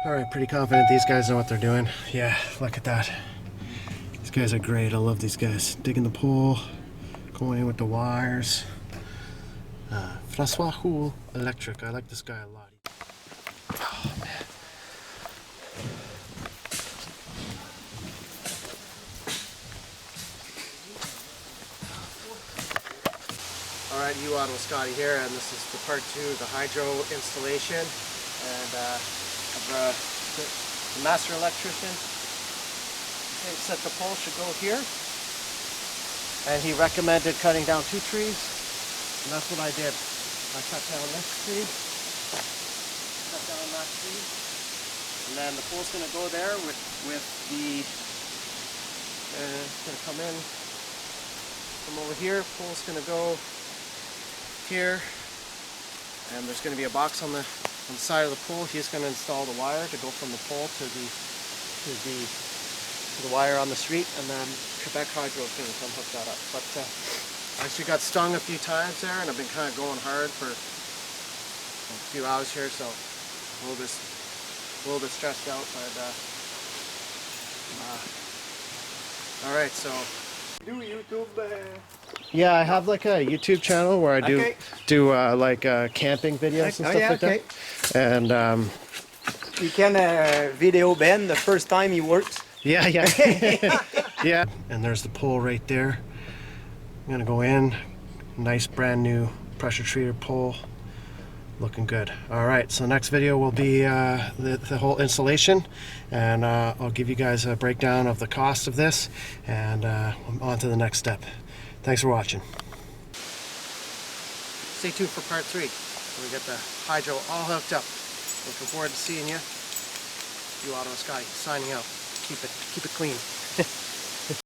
Alright, pretty confident these guys know what they're doing. Yeah, look at that. These guys are great. I love these guys. Digging the pole, going in with the wires. Francois Houle Electric. I like this guy a lot. Oh, man. Alright, you Ottawa Scotty here, and this is the part 2 of the hydro installation. And the master electrician said the pole should go here, and he recommended cutting down 2 trees, and that's what I did. I cut down this tree, cut down that tree, and then the pole's going to go there with the it's going to come in from over here. Pole's going to go here, and there's going to be a box on the side of the pole. He's going to install the wire to go from the pole to the wire on the street, and then Quebec Hydro is going to come hook that up. But I actually got stung a few times there, and I've been kind of going hard for a few hours here, so a little bit stressed out. But all right, so. Do YouTube? Yeah, I have like a YouTube channel where I do like camping videos and stuff like that. And you can video Ben the first time he works. Yeah. Yeah. And there's the pole right there. I'm gonna go in. Nice brand new pressure treated pole. Looking good. All right, so next video will be the whole installation, and I'll give you guys a breakdown of the cost of this, and on to the next step. Thanks for watching. Stay tuned for part 3. We get the hydro all hooked up. Looking forward to seeing you. You Ottawa Scotty signing out. Keep it clean.